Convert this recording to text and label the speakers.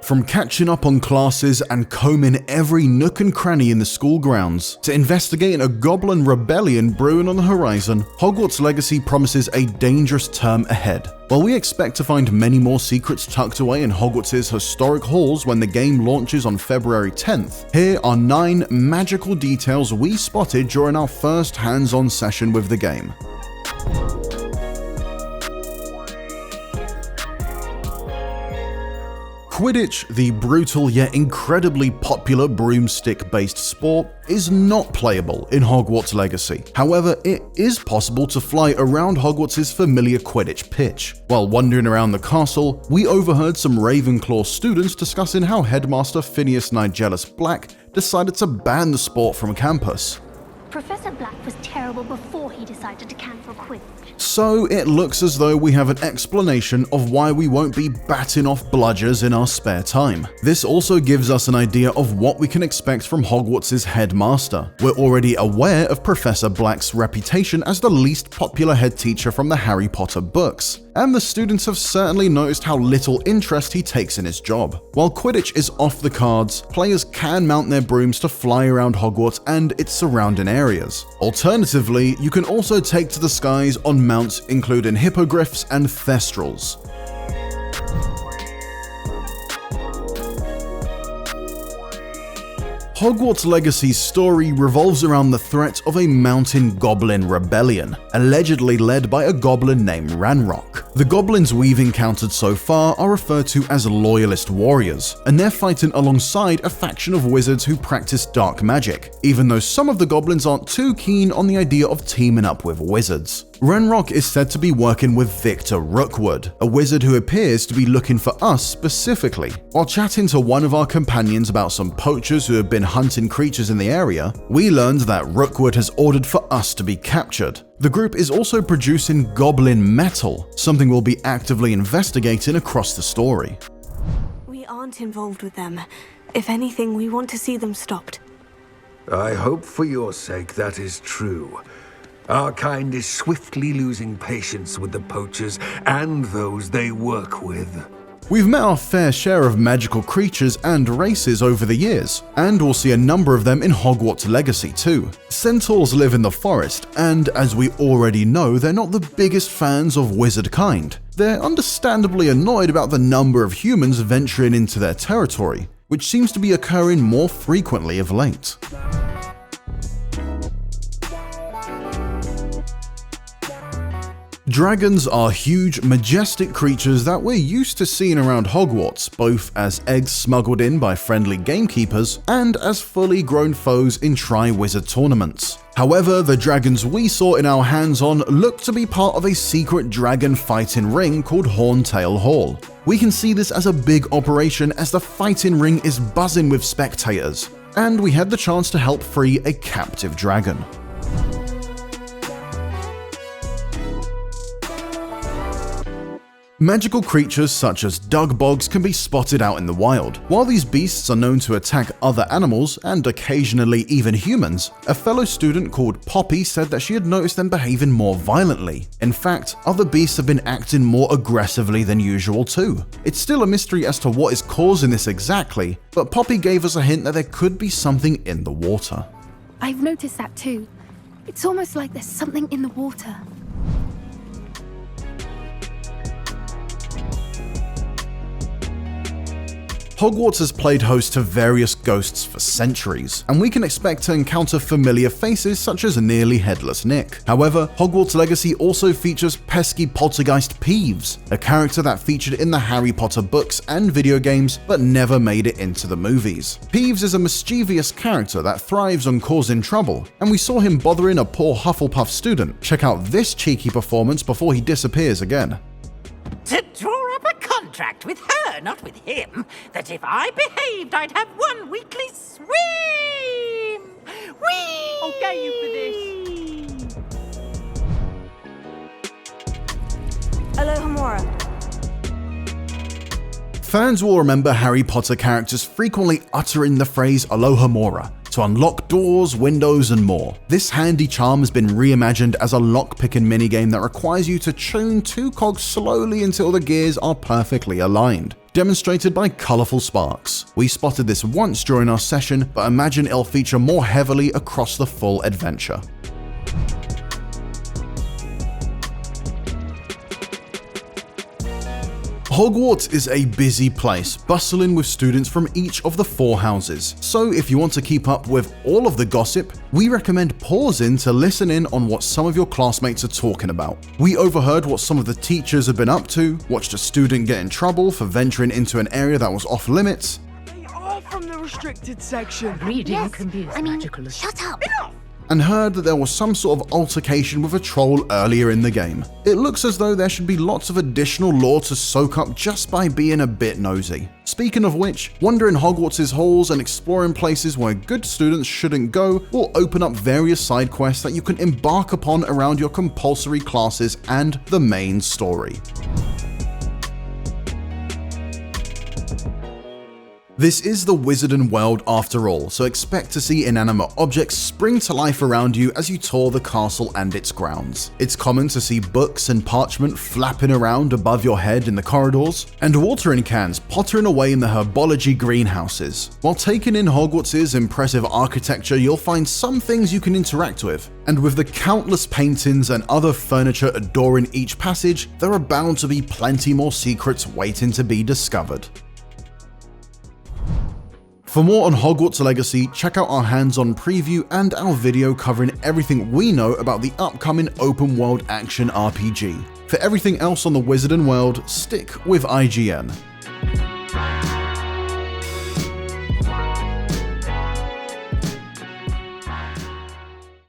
Speaker 1: From catching up on classes and combing every nook and cranny in the school grounds, to investigating a Goblin Rebellion brewing on the horizon, Hogwarts Legacy promises a dangerous term ahead. While we expect to find many more secrets tucked away in Hogwarts' historic halls when the game launches on February 10th, here are 9 magical details we spotted during our first hands-on session with the game. Quidditch, the brutal yet incredibly popular broomstick-based sport, is not playable in Hogwarts Legacy. However, it is possible to fly around Hogwarts' familiar Quidditch pitch. While wandering around the castle, we overheard some Ravenclaw students discussing how Headmaster Phineas Nigellus Black decided to ban the sport from campus.
Speaker 2: Professor Black was terrible before he decided to cancel Quidditch.
Speaker 1: So it looks as though we have an explanation of why we won't be batting off bludgers in our spare time. This also gives us an idea of what we can expect from Hogwarts' headmaster. We're already aware of Professor Black's reputation as the least popular head teacher from the Harry Potter books, and the students have certainly noticed how little interest he takes in his job. While Quidditch is off the cards, players can mount their brooms to fly around Hogwarts and its surrounding areas. Alternatively, you can also take to the skies on mounts including hippogriffs and thestrals. Hogwarts Legacy's story revolves around the threat of a mountain Goblin Rebellion, allegedly led by a goblin named Ranrock. The goblins we've encountered so far are referred to as Loyalist warriors, and they're fighting alongside a faction of wizards who practice dark magic, even though some of the goblins aren't too keen on the idea of teaming up with wizards. Ranrock is said to be working with Victor Rookwood, a wizard who appears to be looking for us specifically. While chatting to one of our companions about some poachers who have been hunting creatures in the area, we learned that Rookwood has ordered for us to be captured. The group is also producing goblin metal, something we'll be actively investigating across the story.
Speaker 3: We aren't involved with them. If anything, we want to see them stopped.
Speaker 4: I hope for your sake that is true. Our kind is swiftly losing patience with the poachers and those they work with.
Speaker 1: We've met our fair share of magical creatures and races over the years, and we'll see a number of them in Hogwarts Legacy too. Centaurs live in the forest, and as we already know, they're not the biggest fans of wizard kind. They're understandably annoyed about the number of humans venturing into their territory, which seems to be occurring more frequently of late. Dragons are huge, majestic creatures that we're used to seeing around Hogwarts, both as eggs smuggled in by friendly gamekeepers and as fully grown foes in Tri-Wizard tournaments. However, the dragons we saw in our hands-on look to be part of a secret dragon fighting ring called Horntail Hall. We can see this as a big operation as the fighting ring is buzzing with spectators, and we had the chance to help free a captive dragon. Magical creatures such as dugbogs can be spotted out in the wild. While these beasts are known to attack other animals and occasionally even humans, a fellow student called Poppy said that she had noticed them behaving more violently. In fact, other beasts have been acting more aggressively than usual too. It's still a mystery as to what is causing this exactly, but Poppy gave us a hint that there could be something in the water.
Speaker 5: I've noticed that too. It's almost like there's something in the water.
Speaker 1: Hogwarts has played host to various ghosts for centuries, and we can expect to encounter familiar faces such as Nearly Headless Nick. However, Hogwarts Legacy also features pesky Poltergeist Peeves, a character that featured in the Harry Potter books and video games but never made it into the movies. Peeves is a mischievous character that thrives on causing trouble, and we saw him bothering a poor Hufflepuff student. Check out this cheeky performance before he disappears again.
Speaker 6: To draw up a contract with her, not with him, that if I behaved, I'd have one weekly swim! Whee!
Speaker 7: I'll get you for this.
Speaker 3: Ohomora.
Speaker 1: Fans will remember Harry Potter characters frequently uttering the phrase ohomora to unlock doors, windows, and more. This handy charm has been reimagined as a lockpicking minigame that requires you to tune 2 cogs slowly until the gears are perfectly aligned. demonstrated by colourful sparks. We spotted this once during our session, but imagine it'll feature more heavily across the full adventure. Hogwarts is a busy place, bustling with students from each of the 4 houses. So if you want to keep up with all of the gossip, we recommend pausing to listen in on what some of your classmates are talking about. We overheard what some of the teachers have been up to, watched a student get in trouble for venturing into an area that was off limits,
Speaker 7: They are from the restricted section.
Speaker 6: Reading can be as magical as...
Speaker 2: Shut up!
Speaker 1: and heard that there was some sort of altercation with a troll earlier in the game. It looks as though there should be lots of additional lore to soak up just by being a bit nosy. Speaking of which, wandering Hogwarts' halls and exploring places where good students shouldn't go will open up various side quests that you can embark upon around your compulsory classes and the main story. This is the Wizarding world after all, so expect to see inanimate objects spring to life around you as you tour the castle and its grounds. It's common to see books and parchment flapping around above your head in the corridors, and watering cans pottering away in the herbology greenhouses. While taking in Hogwarts' impressive architecture, you'll find some things you can interact with, and with the countless paintings and other furniture adoring each passage, there are bound to be plenty more secrets waiting to be discovered. For more on Hogwarts Legacy, check out our hands-on preview and our video covering everything we know about the upcoming open-world action RPG. For everything else on the Wizarding world, stick with IGN.